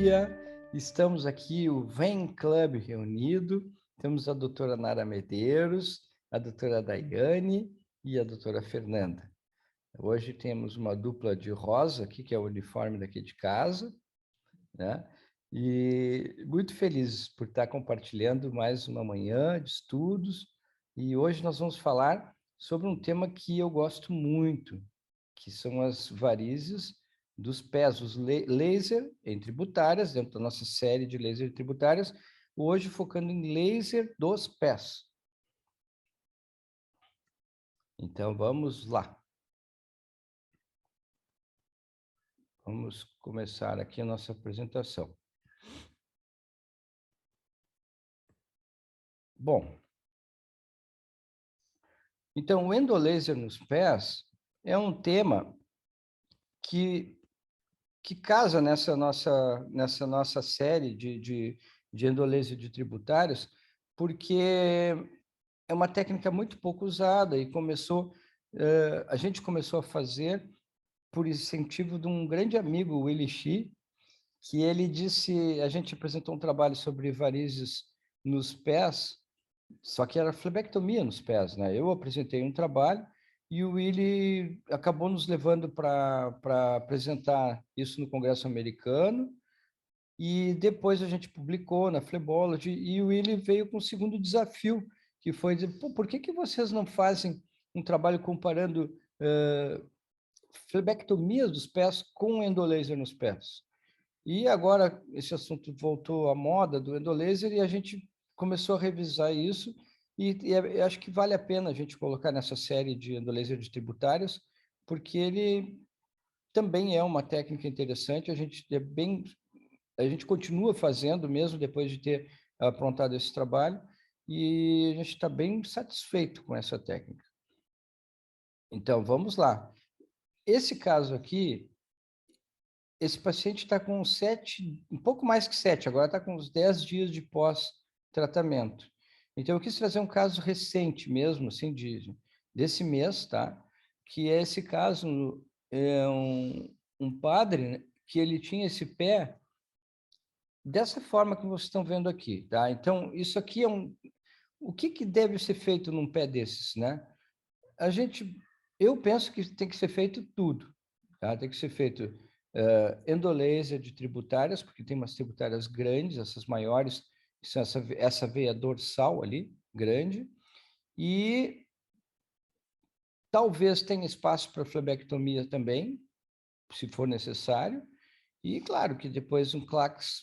dia! Estamos aqui, o Vem Club reunido. Temos a doutora Nara Medeiros, a doutora Daiane e a doutora Fernanda. Hoje temos uma dupla de rosa aqui, que é o uniforme daqui de casa, né? E muito felizes por estar compartilhando mais uma manhã de estudos. E hoje nós vamos falar sobre um tema que eu gosto muito, que são as varizes dos pés, os laser em tributárias, dentro da nossa série de laser tributárias, hoje focando em laser dos pés. Então, vamos lá. Vamos começar aqui a nossa apresentação. Bom, então, o endolaser nos pés é um tema que casa nessa nossa série de endolaser de tributários, porque é uma técnica muito pouco usada e a gente começou a fazer por incentivo de um grande amigo, o Willy Xi, que ele disse, a gente apresentou um trabalho sobre varizes nos pés, só que era flebectomia nos pés, né? Eu apresentei um trabalho e o Willy acabou nos levando para apresentar isso no Congresso Americano, e depois a gente publicou na Flebology, e o Willy veio com o segundo desafio, que foi dizer, por que vocês não fazem um trabalho comparando flebectomia dos pés com endolaser nos pés? E agora esse assunto voltou à moda do endolaser e a gente começou a revisar isso, e acho que vale a pena a gente colocar nessa série de endolaser de tributários, porque ele também é uma técnica interessante, a gente continua fazendo mesmo depois de ter aprontado esse trabalho, e a gente está bem satisfeito com essa técnica. Então, vamos lá. Esse caso aqui, esse paciente está com um pouco mais que 7, agora está com uns 10 dias de pós-tratamento. Então, eu quis trazer um caso recente mesmo, assim, desse mês, tá? Que é esse caso, é um padre, né, que ele tinha esse pé dessa forma que vocês estão vendo aqui, tá? Então, isso aqui é o que deve ser feito num pé desses, né? Eu penso que tem que ser feito tudo, tá? Tem que ser feito endolaser de tributárias, porque tem umas tributárias grandes, essas maiores, que são essa veia dorsal ali, grande, e talvez tenha espaço para flebectomia também, se for necessário, e claro que depois um clax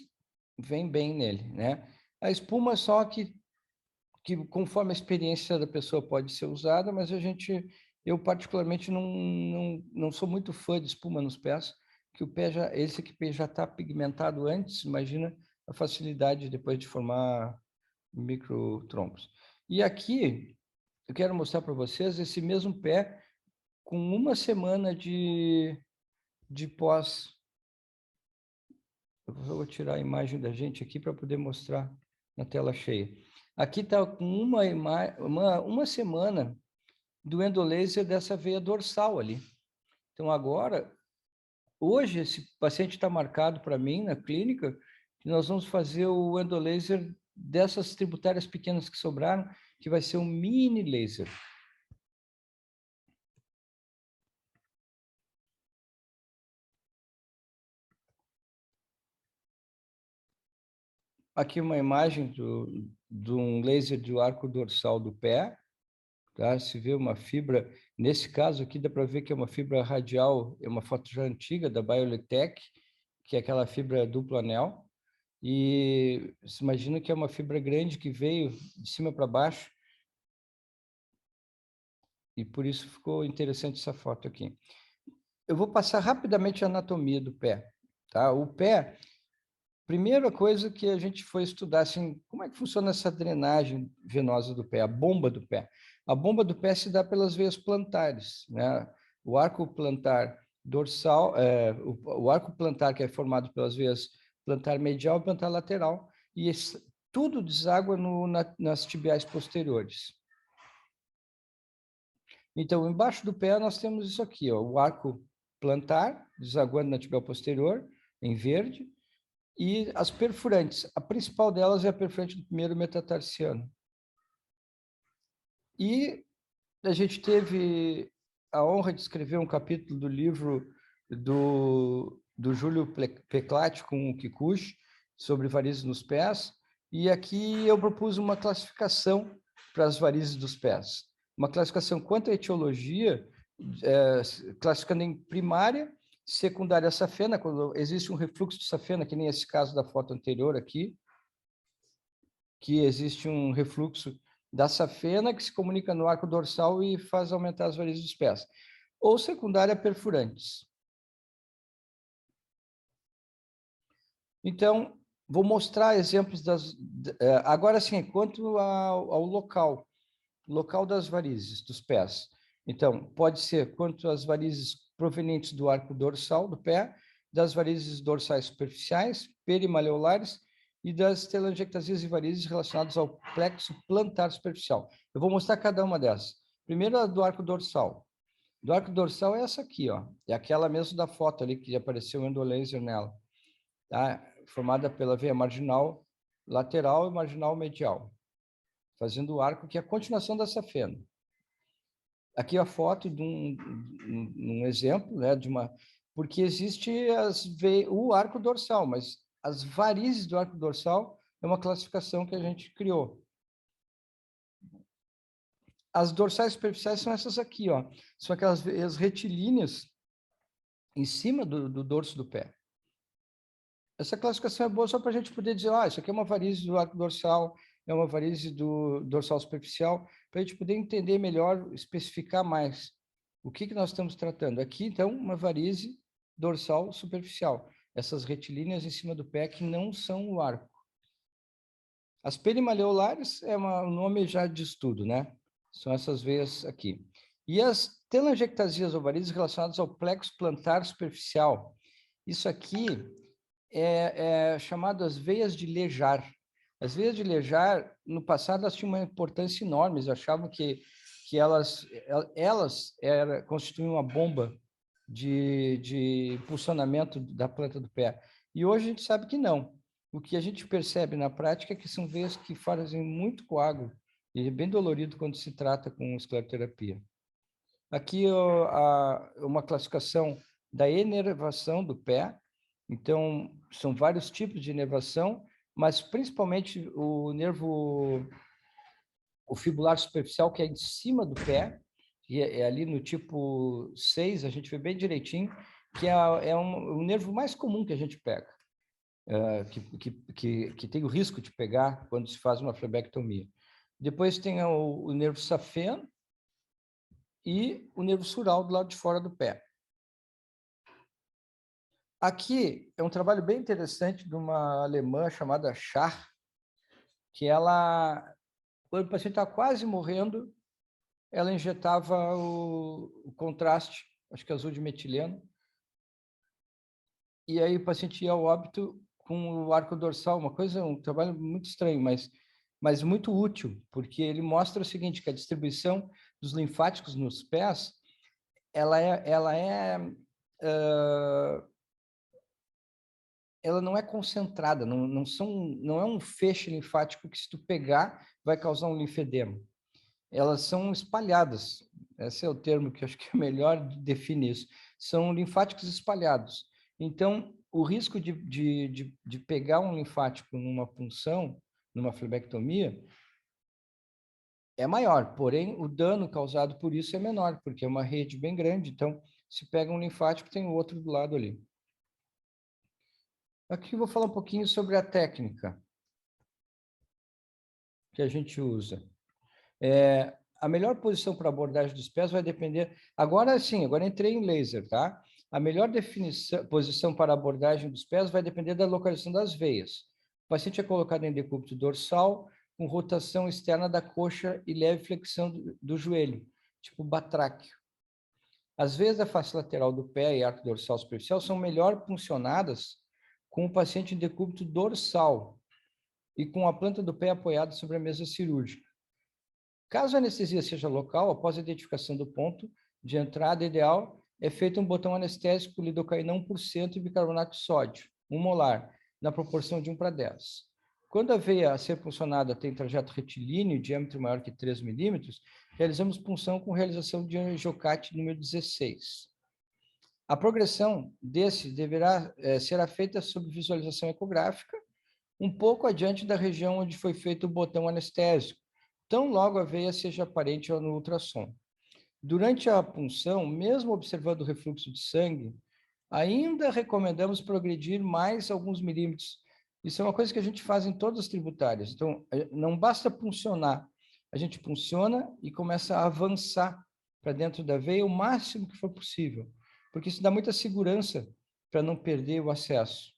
vem bem nele, né? A espuma só que conforme a experiência da pessoa pode ser usada, mas eu particularmente não sou muito fã de espuma nos pés, que esse aqui já está pigmentado antes, imagina a facilidade depois de formar microtrombos. E aqui eu quero mostrar para vocês esse mesmo pé com uma semana de pós. Eu vou tirar a imagem da gente aqui para poder mostrar na tela cheia. Aqui está com uma semana do endolaser dessa veia dorsal ali. Então, agora, hoje, esse paciente está marcado para mim na clínica, que nós vamos fazer o endolaser dessas tributárias pequenas que sobraram, que vai ser um mini laser. Aqui uma imagem de um laser do arco dorsal do pé, tá? Se vê uma fibra, nesse caso aqui dá para ver que é uma fibra radial, é uma foto já antiga da Biolitech, que é aquela fibra duplo anel, e se imagina que é uma fibra grande que veio de cima para baixo, e por isso ficou interessante essa foto aqui. Eu vou passar rapidamente a anatomia do pé, tá? O pé, primeira coisa que a gente foi estudar, assim, como é que funciona essa drenagem venosa do pé, a bomba do pé. A bomba do pé se dá pelas veias plantares, né? O arco plantar dorsal, o arco plantar que é formado pelas veias plantar medial e plantar lateral, e tudo deságua nas tibiais posteriores. Então, embaixo do pé nós temos isso aqui, ó, o arco plantar desaguando na tibial posterior, em verde, E as perfurantes, a principal delas é a perfurante do primeiro metatarsiano. E a gente teve a honra de escrever um capítulo do livro do Júlio Peclati com o Kikuchi, sobre varizes nos pés, e aqui eu propus uma classificação para as varizes dos pés. Uma classificação quanto à etiologia, classificando em primária, secundária safena, quando existe um refluxo de safena, que nem esse caso da foto anterior aqui, que existe um refluxo da safena que se comunica no arco dorsal e faz aumentar as varizes dos pés. Ou secundária perfurantes. Então, vou mostrar exemplos das... Agora, sim, quanto ao local das varizes dos pés. Então, pode ser quanto às varizes provenientes do arco dorsal do pé, das varizes dorsais superficiais, perimaleolares e das telangiectasias e varizes relacionadas ao plexo plantar superficial. Eu vou mostrar cada uma dessas. Primeiro, a do arco dorsal. Do arco dorsal é essa aqui, ó. É aquela mesmo da foto ali que apareceu o endolaser nela, tá? Formada pela veia marginal lateral e marginal medial, fazendo o arco que é a continuação da safena. Aqui a foto de um exemplo, né, de uma, porque existe o arco dorsal, mas as varizes do arco dorsal é uma classificação que a gente criou. As dorsais superficiais são essas aqui, ó, são aquelas veias retilíneas em cima do dorso do pé. Essa classificação é boa só para a gente poder dizer, isso aqui é uma varize do arco dorsal, é uma varize do dorsal superficial, para a gente poder entender melhor, especificar mais o que nós estamos tratando. Aqui, então, uma varize dorsal superficial, essas retilíneas em cima do pé que não são o arco. As perimaleolares é um nome já de estudo, né? São essas veias aqui. E as telangiectasias ou varizes relacionadas ao plexo plantar superficial. Isso aqui é chamado as veias de Lejar. As veias de Lejar, no passado, elas tinham uma importância enorme, eles achavam que elas constituíam uma bomba de impulsionamento da planta do pé. E hoje a gente sabe que não. O que a gente percebe na prática é que são veias que fazem muito coágulo, e é bem dolorido quando se trata com escleroterapia. Aqui uma classificação da enervação do pé. Então, são vários tipos de inervação, mas principalmente o fibular superficial, que é em cima do pé, que é ali no tipo 6, a gente vê bem direitinho, que é o nervo mais comum que a gente pega, que tem o risco de pegar quando se faz uma flebectomia. Depois tem o nervo safeno e o nervo sural do lado de fora do pé. Aqui é um trabalho bem interessante de uma alemã chamada Schach, que ela, quando o paciente estava quase morrendo, ela injetava o contraste, acho que azul de metileno, e aí o paciente ia ao óbito com o arco dorsal, um trabalho muito estranho, mas muito útil, porque ele mostra o seguinte, que a distribuição dos linfáticos nos pés, ela não é concentrada, não é um feixe linfático que se tu pegar vai causar um linfedema. Elas são espalhadas. Esse é o termo que eu acho que é melhor definir isso. São linfáticos espalhados. Então, o risco de pegar um linfático numa punção, numa flebectomia, é maior, porém, o dano causado por isso é menor, porque é uma rede bem grande. Então, se pega um linfático, tem o outro do lado ali. Aqui eu vou falar um pouquinho sobre a técnica que a gente usa. A melhor posição para abordagem dos pés vai depender... Agora sim, agora entrei em laser, tá? A melhor posição para abordagem dos pés vai depender da localização das veias. O paciente é colocado em decúbito dorsal, com rotação externa da coxa e leve flexão do joelho, tipo batráquio. As veias da face lateral do pé e arco dorsal superficial são melhor funcionadas com o paciente em decúbito dorsal e com a planta do pé apoiada sobre a mesa cirúrgica. Caso a anestesia seja local, após a identificação do ponto de entrada ideal, é feito um botão anestésico lidocaína 1% e bicarbonato de sódio, 1 molar, na proporção de 1:10. Quando a veia a ser puncionada tem trajeto retilíneo, diâmetro maior que 3 milímetros, realizamos punção com realização de angiocat número 16. A progressão desse será feita sob visualização ecográfica, um pouco adiante da região onde foi feito o botão anestésico, tão logo a veia seja aparente no ultrassom. Durante a punção, mesmo observando o refluxo de sangue, ainda recomendamos progredir mais alguns milímetros. Isso é uma coisa que a gente faz em todas as tributárias. Então, não basta puncionar, a gente punciona e começa a avançar para dentro da veia o máximo que for possível, porque isso dá muita segurança para não perder o acesso.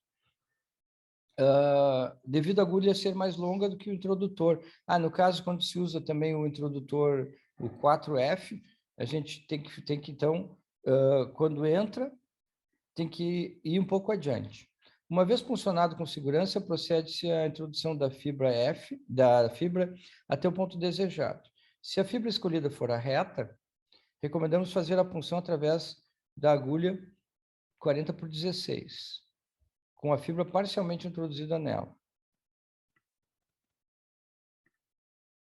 Devido à agulha ser mais longa do que o introdutor. No caso, quando se usa também o introdutor, o 4F, a gente tem que então, quando entra, tem que ir um pouco adiante. Uma vez funcionado com segurança, procede-se à introdução da fibra até o ponto desejado. Se a fibra escolhida for a reta, recomendamos fazer a punção através da agulha 40x16, com a fibra parcialmente introduzida nela.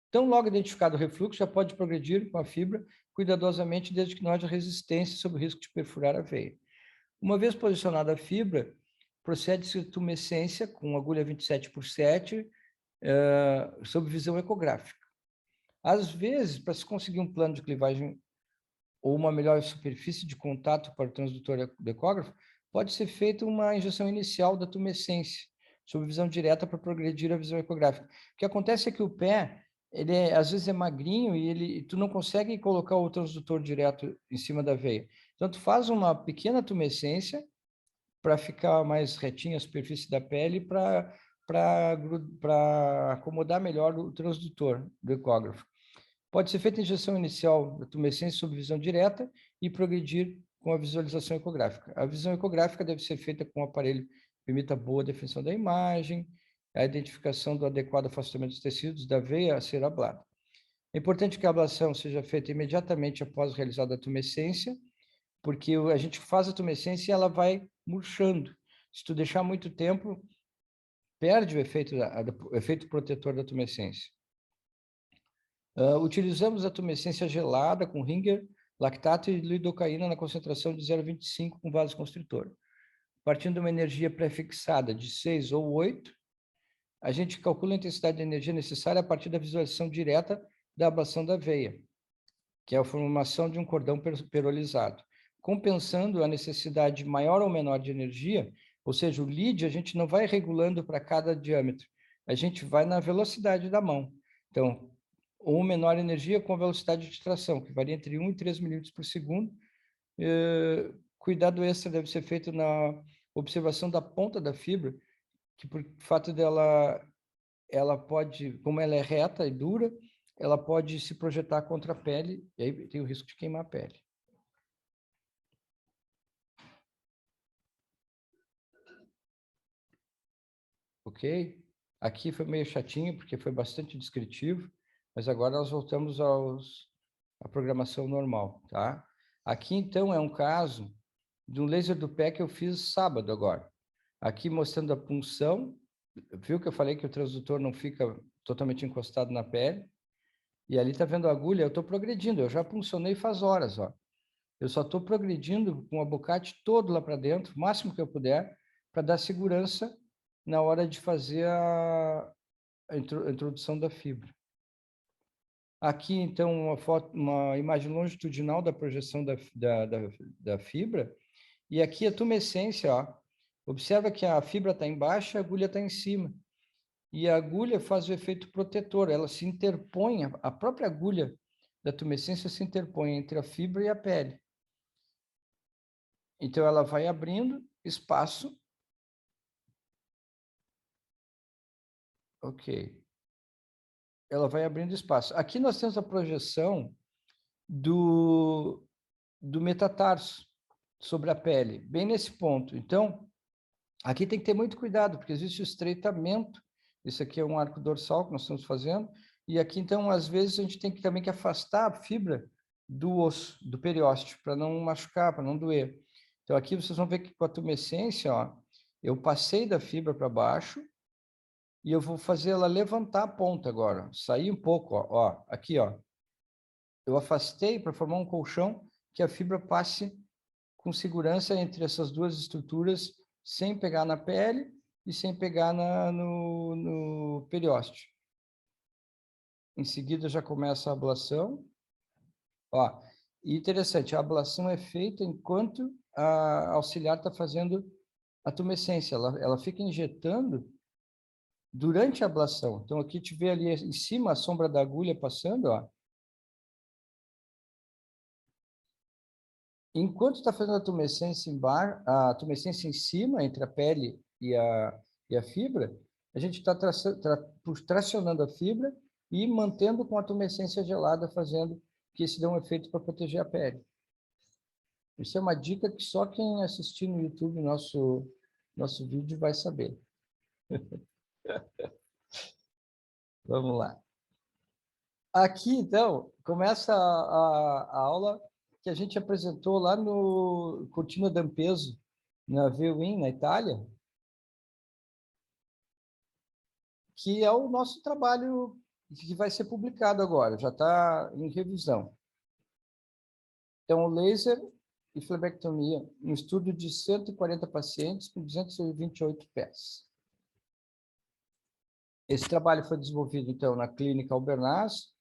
Então, logo identificado o refluxo, já pode progredir com a fibra cuidadosamente, desde que não haja resistência sob o risco de perfurar a veia. Uma vez posicionada a fibra, procede-se a tumescência com agulha 27x7, sob visão ecográfica. Às vezes, para se conseguir um plano de clivagem ou uma melhor superfície de contato para o transdutor do ecógrafo, pode ser feita uma injeção inicial da tumescência, sob visão direta para progredir a visão ecográfica. O que acontece é que o pé, às vezes é magrinho e tu não consegue colocar o transdutor direto em cima da veia. Então, tu faz uma pequena tumescência para ficar mais retinha a superfície da pele, para acomodar melhor o transdutor do ecógrafo. Pode ser feita a injeção inicial da tumescência sob visão direta e progredir com a visualização ecográfica. A visão ecográfica deve ser feita com um aparelho que permita boa definição da imagem, a identificação do adequado afastamento dos tecidos da veia a ser ablada. É importante que a ablação seja feita imediatamente após realizada a tumescência, porque a gente faz a tumescência e ela vai murchando. Se tu deixar muito tempo, perde o efeito protetor da tumescência. Utilizamos a tumescência gelada com Ringer, lactato e lidocaína na concentração de 0,25 com vasoconstritor. Partindo de uma energia pré-fixada de 6 ou 8, a gente calcula a intensidade de energia necessária a partir da visualização direta da ablação da veia, que é a formação de um cordão perolizado, compensando a necessidade maior ou menor de energia, ou seja, o lead a gente não vai regulando para cada diâmetro, a gente vai na velocidade da mão. Então, ou menor energia com velocidade de tração, que varia entre 1 e 3 milímetros por segundo. Cuidado extra deve ser feito na observação da ponta da fibra, que por fato dela, ela pode, como ela é reta e dura, ela pode se projetar contra a pele, e aí tem o risco de queimar a pele. Ok? Aqui foi meio chatinho, porque foi bastante descritivo, mas agora nós voltamos à programação normal, tá? Aqui, então, é um caso de um laser do pé que eu fiz sábado agora. Aqui mostrando a punção, viu que eu falei que o transdutor não fica totalmente encostado na pele? E ali tá vendo a agulha, eu estou progredindo, eu já puncionei faz horas, ó. Eu só estou progredindo com o abocate todo lá para dentro, o máximo que eu puder, para dar segurança na hora de fazer a introdução da fibra. Aqui, então, uma imagem longitudinal da projeção da fibra. E aqui a tumescência, ó. Observa que a fibra está embaixo e a agulha está em cima. E a agulha faz o efeito protetor, ela se interpõe, a própria agulha da tumescência se interpõe entre a fibra e a pele. Então, ela vai abrindo espaço. Ok. Ela vai abrindo espaço. Aqui nós temos a projeção do metatarso sobre a pele, bem nesse ponto. Então, aqui tem que ter muito cuidado, porque existe o estreitamento. Isso aqui é um arco dorsal que nós estamos fazendo. E aqui, então, às vezes, a gente tem que também que afastar a fibra do osso, do periósteo, para não machucar, para não doer. Então, aqui vocês vão ver que com a tumescência, ó, Eu passei da fibra para baixo e eu vou fazer ela levantar a ponta agora. Sair um pouco, ó, aqui, ó. Eu afastei para formar um colchão que a fibra passe com segurança entre essas duas estruturas, sem pegar na pele e sem pegar no periósteo. Em seguida já começa a ablação. Ó, e interessante, a ablação é feita enquanto a auxiliar está fazendo a tumescência. Ela fica injetando durante a ablação. Então, aqui te vê ali em cima a sombra da agulha passando, ó. Enquanto está fazendo a tumescência em cima, entre a pele e a fibra, a gente está tracionando a fibra e mantendo com a tumescência gelada, fazendo que isso dê um efeito para proteger a pele. Isso é uma dica que só quem assistir no YouTube nosso vídeo vai saber. Vamos lá. Aqui, então, começa a aula que a gente apresentou lá no Cortina d'Ampezzo, na VWin, na Itália, que é o nosso trabalho que vai ser publicado agora, já está em revisão. Então, laser e flebectomia, um estudo de 140 pacientes com 228 pés. Esse trabalho foi desenvolvido, então, na Clínica Albernaz,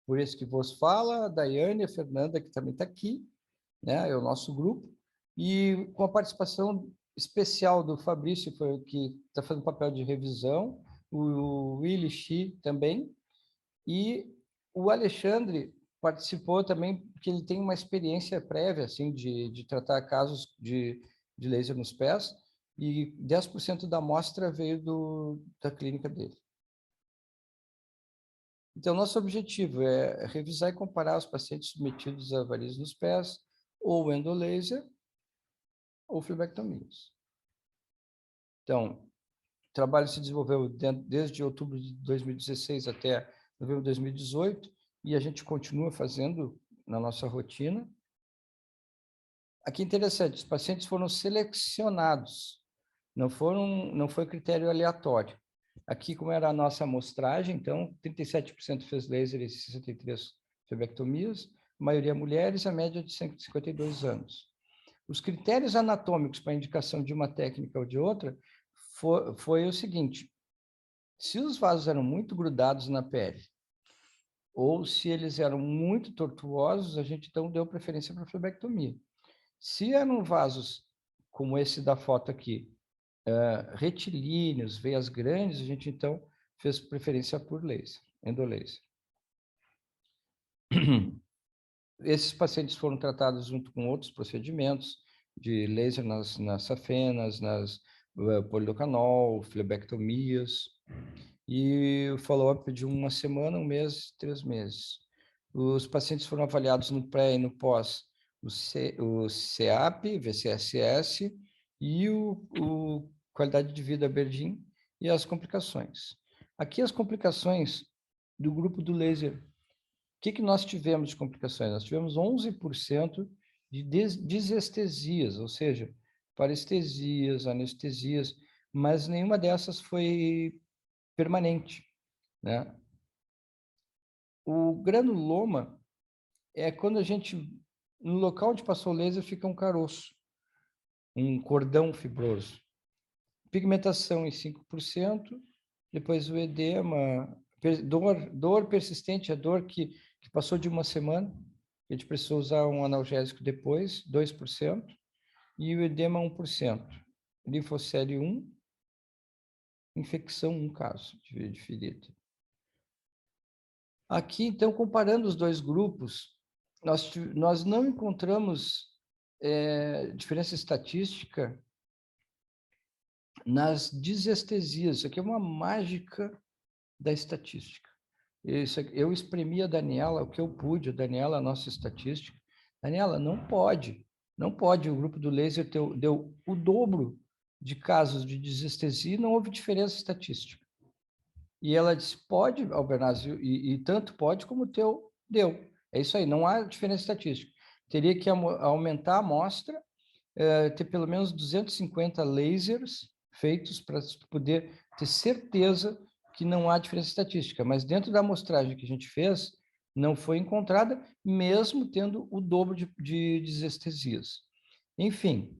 por esse que vos fala, a Daiane, a Fernanda, que também está aqui, né, é o nosso grupo, e com a participação especial do Fabrício, foi o que está fazendo papel de revisão, o Willy Xi também, e o Alexandre participou também, porque ele tem uma experiência prévia, assim, de tratar casos de laser nos pés, e 10% da amostra veio da clínica dele. Então, nosso objetivo é revisar e comparar os pacientes submetidos a varizes nos pés, ou endolaser, ou flebectomias. Então, o trabalho se desenvolveu desde outubro de 2016 até novembro de 2018, e a gente continua fazendo na nossa rotina. Aqui é interessante, os pacientes foram selecionados, não foi critério aleatório. Aqui, como era a nossa amostragem, então, 37% fez laser e 63% flebectomias, a maioria mulheres, a média de 152 anos. Os critérios anatômicos para indicação de uma técnica ou de outra foi o seguinte: se os vasos eram muito grudados na pele, ou se eles eram muito tortuosos, a gente então deu preferência para a flebectomia. Se eram vasos como esse da foto aqui, retilíneos, veias grandes, a gente então fez preferência por laser, endolaser. Esses pacientes foram tratados junto com outros procedimentos de laser nas safenas, nas polidocanol, flebectomias, e o follow-up de 1 semana, 1 mês, 3 meses. Os pacientes foram avaliados no pré e no pós, o CEAP, VCSS e o qualidade de vida Berdim e as complicações. Aqui as complicações do grupo do laser. O que nós tivemos de complicações? Nós tivemos 11% de disestesias, ou seja, parestesias, anestesias, mas nenhuma dessas foi permanente, né? O granuloma é quando a gente, no local onde passou o laser, fica um caroço, um cordão fibroso. Pigmentação em 5%, depois o edema, dor persistente, a dor que passou de 1 semana, a gente precisou usar um analgésico depois, 2%, e o edema 1%. Linfocele 1, infecção 1 caso de ferida. Aqui, então, comparando os dois grupos, nós não encontramos diferença estatística nas disestesias. Isso aqui é uma mágica da estatística. Eu espremi a Daniela o que eu pude, a Daniela, a nossa estatística. Daniela, não pode, o grupo do laser deu o dobro de casos de disestesia e não houve diferença estatística. E ela disse, pode, Albernazio, e tanto pode como o teu deu. É isso aí, não há diferença estatística. Teria que aumentar a amostra ter pelo menos 250 lasers feitos para poder ter certeza que não há diferença estatística. Mas dentro da amostragem que a gente fez, não foi encontrada, mesmo tendo o dobro de desestesias. Enfim,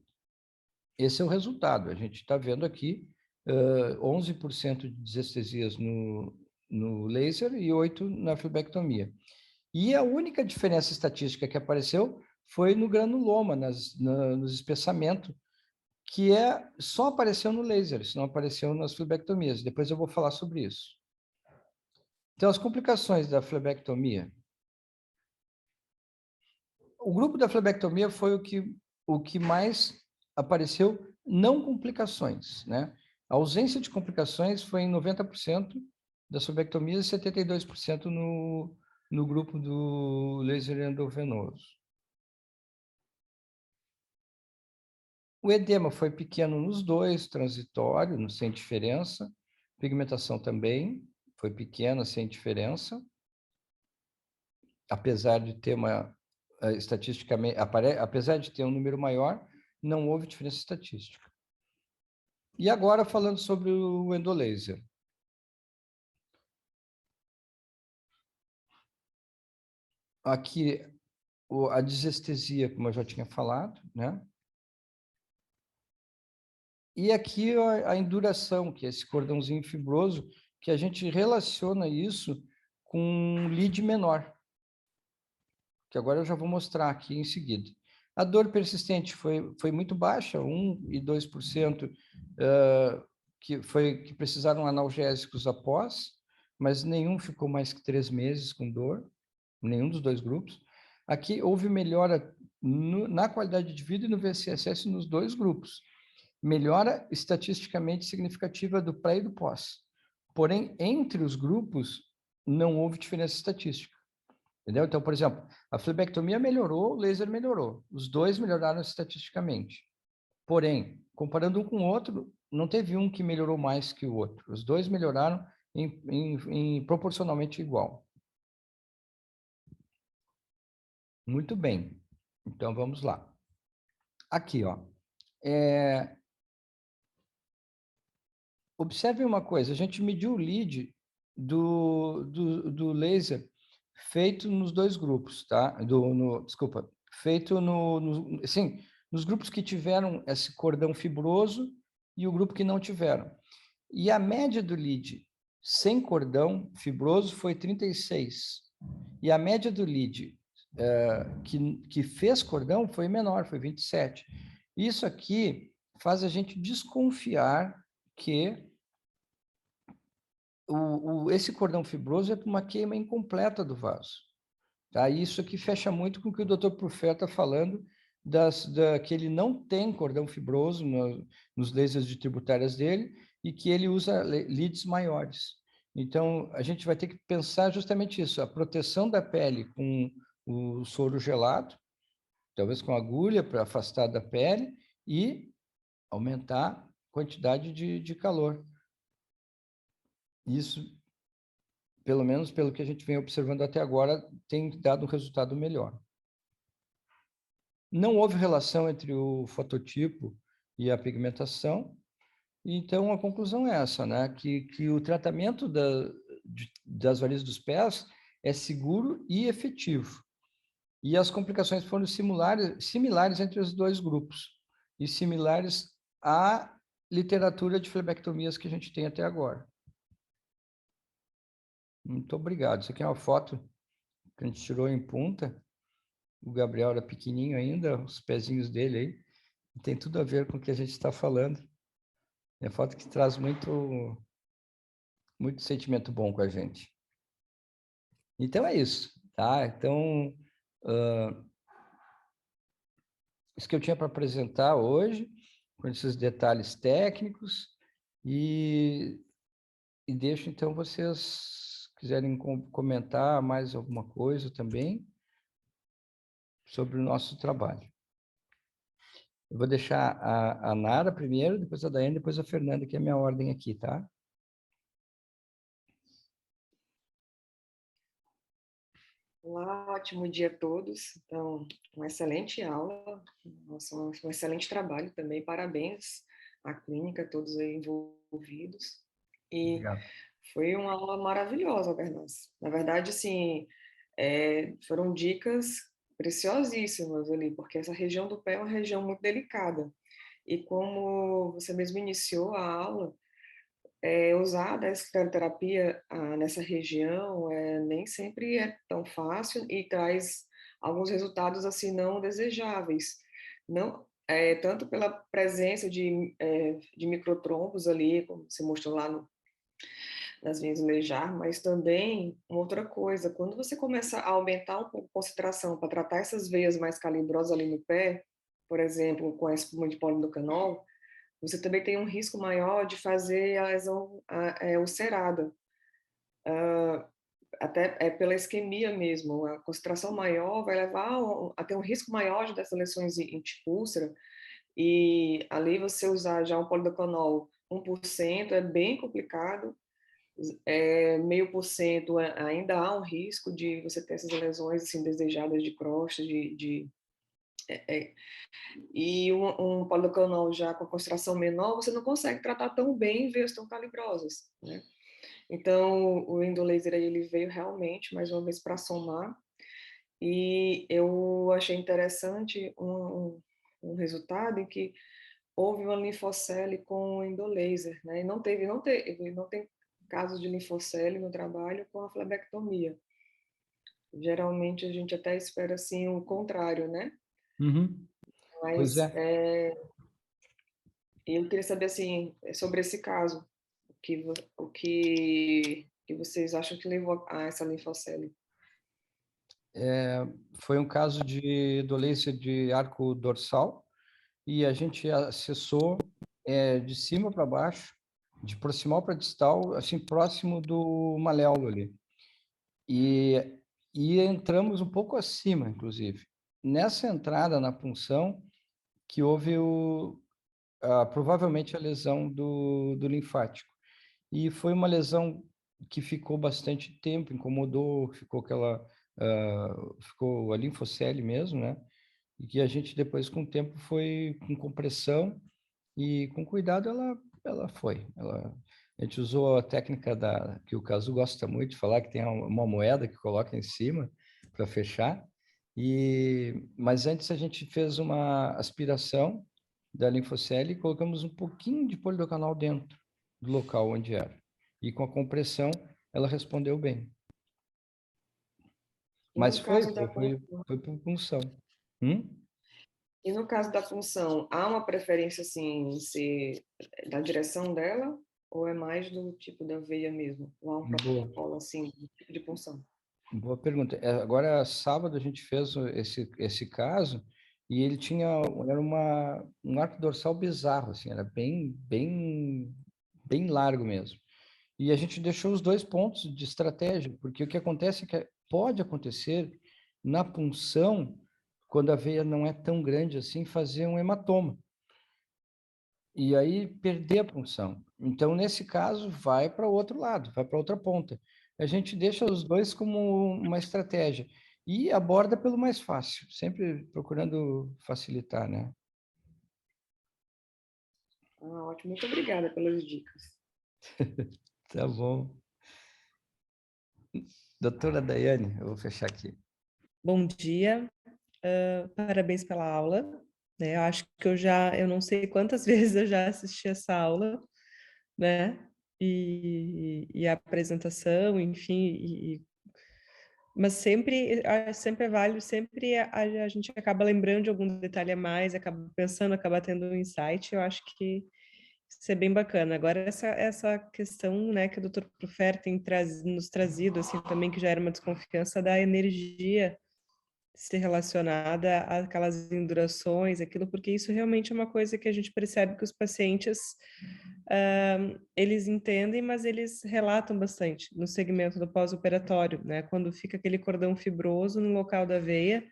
esse é o resultado. A gente está vendo aqui 11% de desestesias no laser e 8% na flebectomia. E a única diferença estatística que apareceu foi no granuloma, nos espessamentos, que só apareceu no laser, não apareceu nas flebectomias. Depois eu vou falar sobre isso. Então, as complicações da flebectomia. O grupo da flebectomia foi o que mais apareceu não complicações, né? A ausência de complicações foi em 90% das flebectomias e 72% no grupo do laser endovenoso. O edema foi pequeno nos dois, transitório, sem diferença. Pigmentação também foi pequena, sem diferença. Apesar de ter estatisticamente, apesar de ter um número maior, não houve diferença estatística. E agora falando sobre o endolaser. Aqui a desestesia, como eu já tinha falado, né? E aqui a induração, que é esse cordãozinho fibroso, que a gente relaciona isso com um lead menor, que agora eu já vou mostrar aqui em seguida. A dor persistente foi muito baixa, 1% e 2%, que precisaram analgésicos após, mas nenhum ficou mais que 3 meses com dor, nenhum dos dois grupos. Aqui houve melhora na qualidade de vida e no VCSS nos dois grupos. Melhora estatisticamente significativa do pré e do pós. Porém, entre os grupos, não houve diferença estatística. Entendeu? Então, por exemplo, a flebectomia melhorou, o laser melhorou. Os dois melhoraram estatisticamente. Porém, comparando um com o outro, não teve um que melhorou mais que o outro. Os dois melhoraram em proporcionalmente igual. Muito bem. Então, vamos lá. Aqui, ó. Observe uma coisa, a gente mediu o lead do laser feito nos dois grupos, tá? Desculpa, feito sim, nos grupos que tiveram esse cordão fibroso e o grupo que não tiveram. E a média do lead sem cordão fibroso foi 36. E a média do lead que fez cordão foi menor, foi 27. Isso aqui faz a gente desconfiar que esse cordão fibroso é para uma queima incompleta do vaso. Tá? Isso aqui fecha muito com o que o Dr. Prufer está falando, que ele não tem cordão fibroso nos lasers de tributárias dele e que ele usa leads maiores. Então, a gente vai ter que pensar justamente isso, a proteção da pele com o soro gelado, talvez com agulha para afastar da pele e aumentar a quantidade de calor. Isso, pelo menos pelo que a gente vem observando até agora, tem dado um resultado melhor. Não houve relação entre o fototipo e a pigmentação, então a conclusão é essa, né? Que o tratamento das varizes dos pés é seguro e efetivo. E as complicações foram similares entre os dois grupos e similares à literatura de flebectomias que a gente tem até agora. Muito obrigado. Isso aqui é uma foto que a gente tirou em punta. O Gabriel era pequenininho ainda, os pezinhos dele aí. Tem tudo a ver com o que a gente está falando. É foto que traz muito sentimento bom com a gente. Então é isso, tá? Então, isso que eu tinha para apresentar hoje, com esses detalhes técnicos, e deixo então vocês quiserem comentar mais alguma coisa também sobre o nosso trabalho. Eu vou deixar a Nara primeiro, depois a Daiane, depois a Fernanda, que é a minha ordem aqui, tá? Olá, ótimo dia a todos. Então, uma excelente aula, Nossa, um excelente trabalho também, parabéns à clínica, todos aí envolvidos. E Obrigado. foi uma aula maravilhosa, Bernas. Na verdade, assim, foram dicas preciosíssimas ali, porque essa região do pé é uma região muito delicada. E como você mesmo iniciou a aula, usar a escleroterapia nessa região nem sempre é tão fácil e traz alguns resultados assim não desejáveis. Não, tanto pela presença de microtrombos ali, como você mostrou lá nas veias lejar, mas também uma outra coisa, quando você começa a aumentar um pouco a concentração para tratar essas veias mais calibrosas ali no pé, por exemplo, com a espuma de polidocanol, você também tem um risco maior de fazer a lesão ulcerada, até pela isquemia mesmo. A concentração maior vai levar a ter um risco maior dessas lesões em tipo úlcera, e ali você usar já um polidocanol 1% é bem complicado, 0,5% ainda há um risco de você ter essas lesões assim, desejadas de crosta, e um polidocanol já com concentração menor, você não consegue tratar tão bem veias tão calibrosas, né? Então, o endolaser aí, ele veio realmente, mais uma vez, para somar, e eu achei interessante um resultado em que houve uma linfocele com endolaser, né? E não tem casos de linfocele no trabalho com a flebectomia. Geralmente a gente até espera assim o contrário, né? Uhum. Pois Mas é. eu queria saber assim sobre esse caso, que vocês acham que levou a essa linfocele? Foi um caso de dolência de arco dorsal e a gente acessou de cima para baixo, de proximal para distal, assim, próximo do maléolo ali. E, e entramos um pouco acima, inclusive. Nessa entrada na punção, que houve provavelmente a lesão do linfático. E foi uma lesão que ficou bastante tempo, incomodou, ficou a linfocele mesmo, né? E que a gente depois, com o tempo, foi com compressão e com cuidado ela foi. A gente usou a técnica que o Cazu gosta muito de falar, que tem uma moeda que coloca em cima para fechar. Mas antes a gente fez uma aspiração da linfocele e colocamos um pouquinho de polidocanol dentro do local onde era. E com a compressão ela respondeu bem. E Mas no caso da foi por punção. Hum? E no caso da punção, há uma preferência assim, se da direção dela ou é mais do tipo da veia mesmo? Ou há um Boa. protocolo assim, do tipo de punção? Boa pergunta. Agora, sábado, a gente fez esse caso e ele era um arco dorsal bizarro, assim, era bem largo mesmo. E a gente deixou os dois pontos de estratégia, porque o que acontece é que pode acontecer na punção, quando a veia não é tão grande assim, fazer um hematoma. E aí perder a punção. Então, nesse caso, vai para o outro lado, vai para outra ponta. A gente deixa os dois como uma estratégia e aborda pelo mais fácil, sempre procurando facilitar, né? Ah, ótimo, muito obrigada pelas dicas. Tá bom. Doutora Daiane, eu vou fechar aqui. Bom dia, parabéns pela aula, né? Eu acho que eu não sei quantas vezes eu já assisti essa aula, né? E a apresentação, enfim, mas sempre é válido, sempre a gente acaba lembrando de algum detalhe a mais, acaba pensando, acaba tendo um insight, eu acho que isso é bem bacana. Agora, essa questão, né, que o Dr. Prufer tem nos trazido, assim, também, que já era uma desconfiança da energia ser relacionada àquelas indurações, aquilo, porque isso realmente é uma coisa que a gente percebe que os pacientes, eles entendem, mas eles relatam bastante no segmento do pós-operatório, né? Quando fica aquele cordão fibroso no local da veia,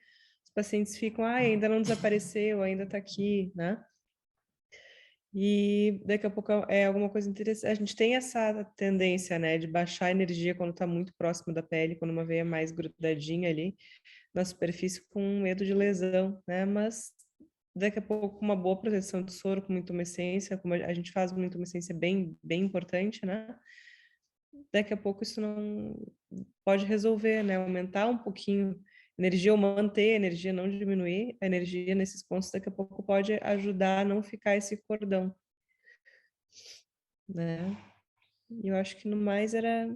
os pacientes ficam, ainda não desapareceu, ainda está aqui, né? E daqui a pouco é alguma coisa interessante. A gente tem essa tendência, né, de baixar a energia quando está muito próximo da pele, quando uma veia é mais grudadinha ali na superfície com medo de lesão, né? Mas daqui a pouco uma boa proteção de soro com intumescência, como a gente faz uma intumescência bem importante, né? Daqui a pouco isso não pode resolver, né? Aumentar um pouquinho a energia ou manter a energia, não diminuir a energia nesses pontos, daqui a pouco pode ajudar a não ficar esse cordão, né? E eu acho que no mais era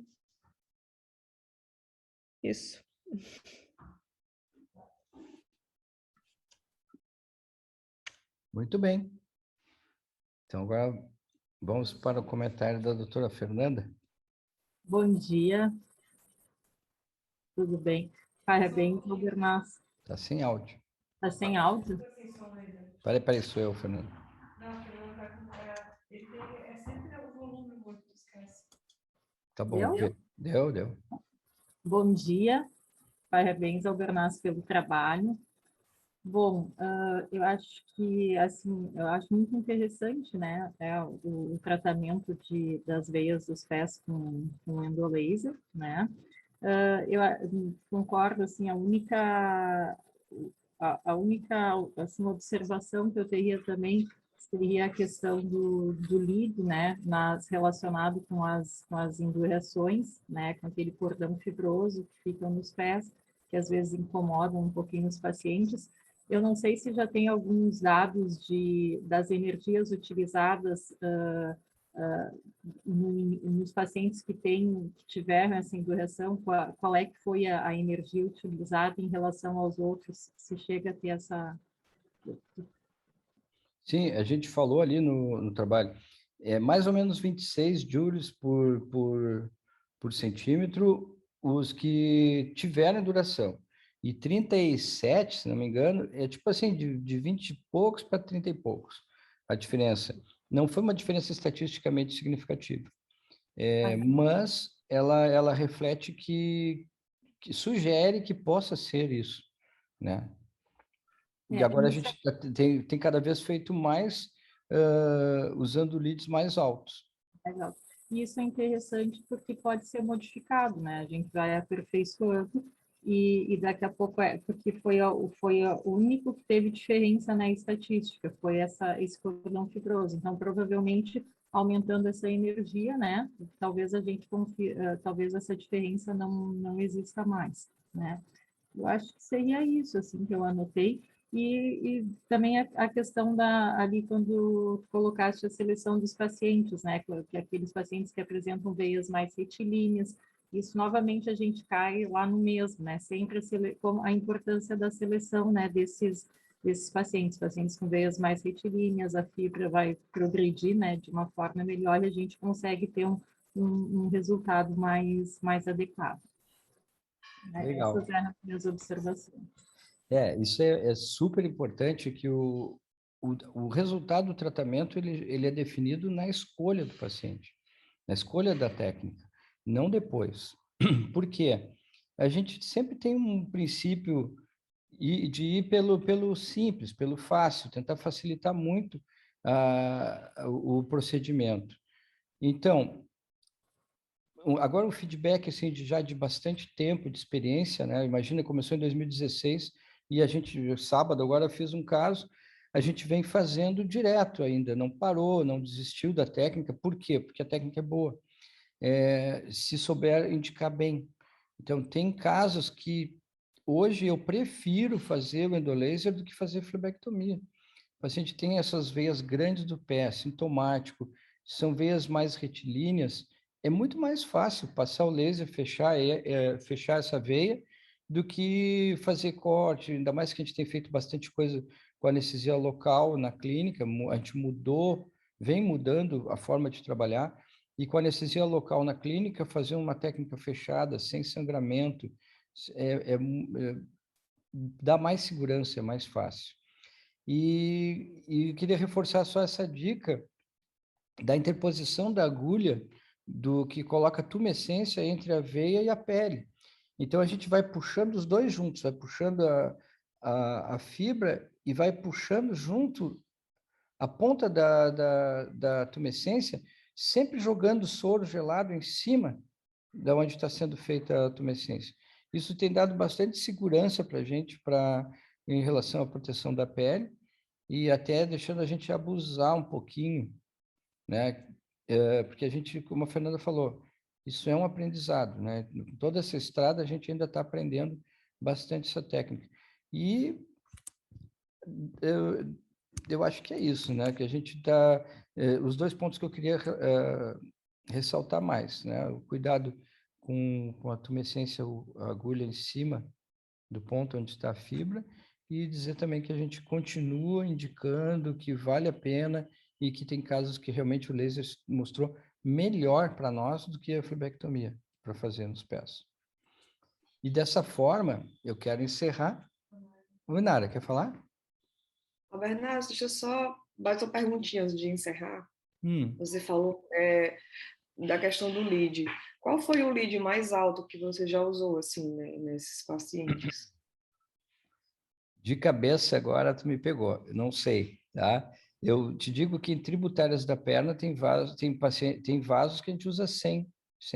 isso. Muito bem. Então, agora vamos para o comentário da doutora Fernanda. Bom dia, tudo bem? Parabéns, Albernaz. Está sem áudio. Está sem áudio? Peraí, sou eu, Fernanda. Não, que não tá com... É sempre o volume muito, esquece. Tá bom. Deu? Deu. Bom dia, parabéns, Albernaz, pelo trabalho. Bom, eu acho que, assim, eu acho muito interessante, né, o tratamento das veias dos pés com endolaser, né? Eu concordo, assim, a única assim, observação que eu teria também seria a questão do lido, né, relacionado com as indurações, né, com aquele cordão fibroso que fica nos pés, que às vezes incomodam um pouquinho os pacientes. Eu não sei se já tem alguns dados das energias utilizadas nos pacientes que tiveram essa induração, qual é que foi a energia utilizada em relação aos outros, se chega a ter essa... Sim, a gente falou ali no trabalho. É mais ou menos 26 joules por centímetro os que tiveram duração. E 37, se não me engano, é tipo assim, de 20 e poucos para 30 e poucos a diferença. Não foi uma diferença estatisticamente significativa. Mas ela reflete que sugere que possa ser isso, né? E agora a gente tem cada vez feito mais usando leads mais altos. Legal. E isso é interessante porque pode ser modificado, né? A gente vai aperfeiçoando e daqui a pouco porque foi o único que teve diferença na estatística, foi esse cordão fibroso. Então, provavelmente, aumentando essa energia, né? Talvez a gente talvez essa diferença não exista mais, né? Eu acho que seria isso, assim, que eu anotei. E também a questão ali quando colocaste a seleção dos pacientes, né? Que aqueles pacientes que apresentam veias mais retilíneas, isso novamente a gente cai lá no mesmo, né? Sempre a importância da seleção, né? Desses pacientes com veias mais retilíneas, a fibra vai progredir, né? De uma forma melhor e a gente consegue ter um resultado mais adequado. Legal. Essas eram as minhas observações. Isso é super importante que o resultado do tratamento ele é definido na escolha do paciente, na escolha da técnica, não depois. Por quê? A gente sempre tem um princípio de ir pelo simples, pelo fácil, tentar facilitar muito o procedimento. Então, agora um feedback assim já de bastante tempo de experiência, né? Imagina, começou em 2016 e a gente sábado agora fez um caso, a gente vem fazendo direto ainda, não parou, não desistiu da técnica. Por quê? Porque a técnica é boa. Se souber indicar bem. Então tem casos que hoje eu prefiro fazer o endolaser do que fazer flebectomia. O paciente tem essas veias grandes do pé, sintomático, são veias mais retilíneas, é muito mais fácil passar o laser, fechar essa veia, do que fazer corte, ainda mais que a gente tem feito bastante coisa com anestesia local na clínica, a gente vem mudando a forma de trabalhar, e com anestesia local na clínica, fazer uma técnica fechada, sem sangramento, dá mais segurança, é mais fácil. E queria reforçar só essa dica da interposição da agulha do que coloca a tumescência entre a veia e a pele. Então, a gente vai puxando os dois juntos, vai puxando a fibra e vai puxando junto a ponta da tumescência, sempre jogando soro gelado em cima de onde está sendo feita a tumescência. Isso tem dado bastante segurança para a gente em relação à proteção da pele e até deixando a gente abusar um pouquinho, né? Porque a gente, como a Fernanda falou, isso é um aprendizado, né? Toda essa estrada a gente ainda está aprendendo bastante essa técnica. E eu acho que é isso, né? Que a gente está... os dois pontos que eu queria ressaltar mais, né? O cuidado com a tumescência, a agulha em cima do ponto onde está a fibra, e dizer também que a gente continua indicando que vale a pena e que tem casos que realmente o laser mostrou melhor para nós do que a flebectomia para fazer nos pés. E dessa forma, eu quero encerrar. O Inara, quer falar? Bernardo, deixa eu só mais uma perguntinha antes de encerrar. Hum. Você falou da questão do lead. Qual foi o lead mais alto que você já usou, assim, né, nesses pacientes? De cabeça agora tu me pegou, eu não sei, tá? Eu te digo que em tributárias da perna tem vasos, tem vasos que a gente usa 100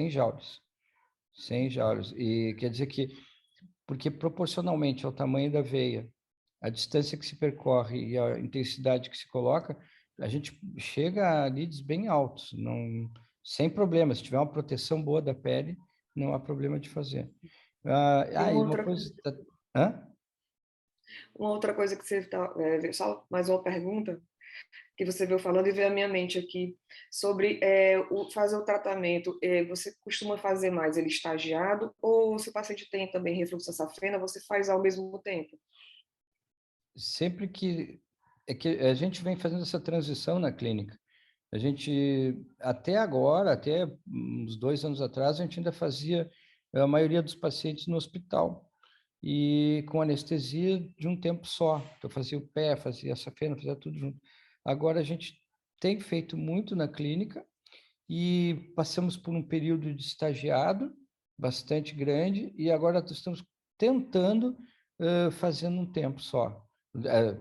joules. 100 joules. E quer dizer que, porque proporcionalmente ao tamanho da veia, a distância que se percorre e a intensidade que se coloca, a gente chega a leads bem altos, não, sem problema. Se tiver uma proteção boa da pele, não há problema de fazer. E E uma coisa... Hã? uma outra coisa que você só mais uma pergunta que você veio falando e veio à minha mente aqui sobre fazer o tratamento. Você costuma fazer mais ele estagiado ou se o paciente tem também refluxo safena, você faz ao mesmo tempo? Sempre que... É que a gente vem fazendo essa transição na clínica. A gente, até agora, até uns 2 anos atrás, a gente ainda fazia a maioria dos pacientes no hospital e com anestesia de um tempo só. Então, fazia o pé, fazia a safena, fazia tudo junto. Agora, a gente tem feito muito na clínica e passamos por um período de estagiado bastante grande e agora estamos tentando fazendo um tempo só,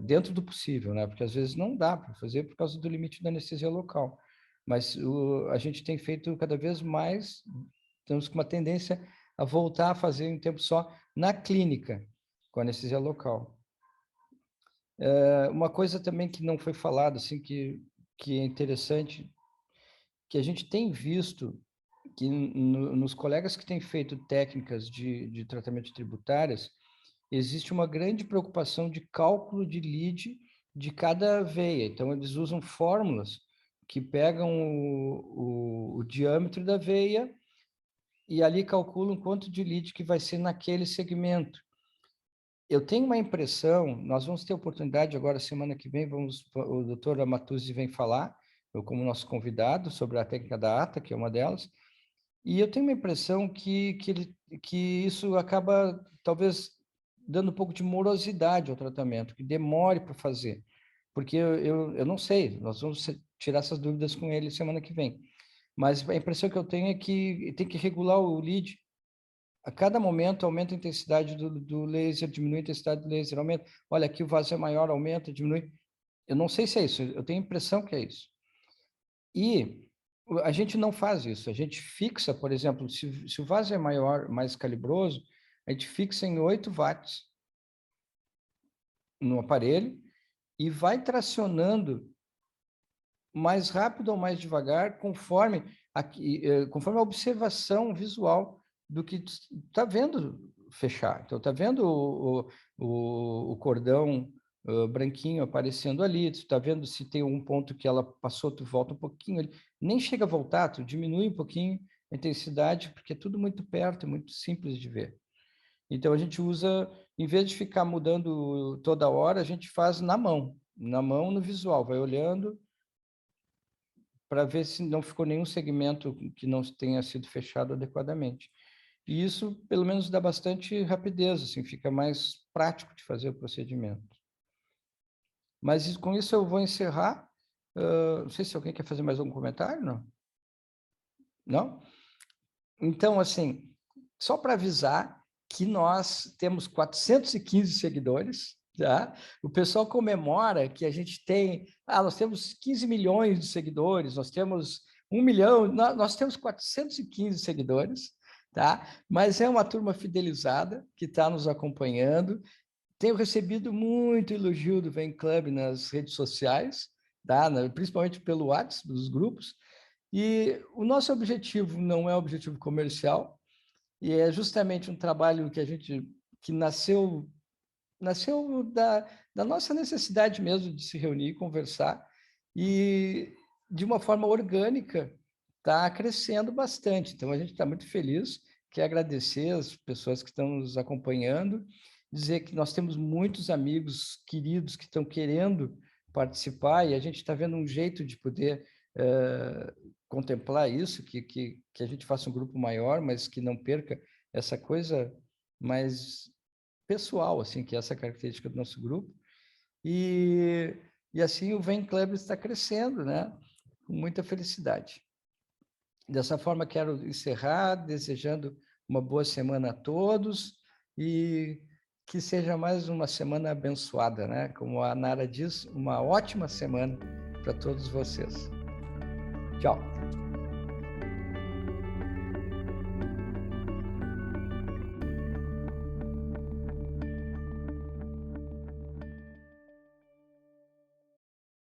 dentro do possível, né? Porque às vezes não dá para fazer por causa do limite da anestesia local. Mas a gente tem feito cada vez mais, temos com uma tendência a voltar a fazer em tempo só na clínica, com anestesia local. Uma coisa também que não foi falado, assim, que é interessante, que a gente tem visto que nos colegas que têm feito técnicas de tratamento tributárias, existe uma grande preocupação de cálculo de lead de cada veia. Então, eles usam fórmulas que pegam o diâmetro da veia e ali calculam quanto de lead que vai ser naquele segmento. Eu tenho uma impressão, nós vamos ter oportunidade agora, semana que vem, o doutor Amatuzzi vem falar, eu como nosso convidado, sobre a técnica da ATA, que é uma delas, e eu tenho uma impressão que isso acaba, talvez, dando um pouco de morosidade ao tratamento, que demore para fazer. Porque eu não sei, nós vamos tirar essas dúvidas com ele semana que vem. Mas a impressão que eu tenho é que tem que regular o lead. A cada momento aumenta a intensidade do laser, diminui a intensidade do laser, aumenta. Olha, aqui o vaso é maior, aumenta, diminui. Eu não sei se é isso, eu tenho a impressão que é isso. E a gente não faz isso, a gente fixa, por exemplo, se o vaso é maior, mais calibroso, a gente fixa em 8 watts no aparelho e vai tracionando mais rápido ou mais devagar, conforme a observação visual do que está vendo fechar. Então, está vendo o cordão branquinho aparecendo ali, tu está vendo se tem um ponto que ela passou, tu volta um pouquinho, ali. Nem chega a voltar, tu diminui um pouquinho a intensidade, porque é tudo muito perto, é muito simples de ver. Então, a gente usa, em vez de ficar mudando toda hora, a gente faz na mão no visual, vai olhando para ver se não ficou nenhum segmento que não tenha sido fechado adequadamente. E isso, pelo menos, dá bastante rapidez, assim, fica mais prático de fazer o procedimento. Mas com isso eu vou encerrar. Não sei se alguém quer fazer mais algum comentário, não? Não? Então, assim, só para avisar que nós temos 415 seguidores, tá? O pessoal comemora que a gente tem... nós temos 15 milhões de seguidores, nós temos 1 milhão, nós temos 415 seguidores, tá? Mas é uma turma fidelizada que está nos acompanhando. tenho recebido muito elogio do Vem Club nas redes sociais, tá? Principalmente pelo WhatsApp dos grupos, e o nosso objetivo não é objetivo comercial, e é justamente um trabalho que nasceu da nossa necessidade mesmo de se reunir e conversar, e de uma forma orgânica está crescendo bastante. Então, a gente está muito feliz, quer agradecer as pessoas que estão nos acompanhando, dizer que nós temos muitos amigos queridos que estão querendo participar, e a gente está vendo um jeito de poder contemplar isso, que a gente faça um grupo maior, mas que não perca essa coisa mais pessoal, assim, que é essa característica do nosso grupo. E assim o Vem Club está crescendo, né? Com muita felicidade. Dessa forma, quero encerrar desejando uma boa semana a todos e que seja mais uma semana abençoada, né? Como a Nara diz, uma ótima semana para todos vocês. Tchau.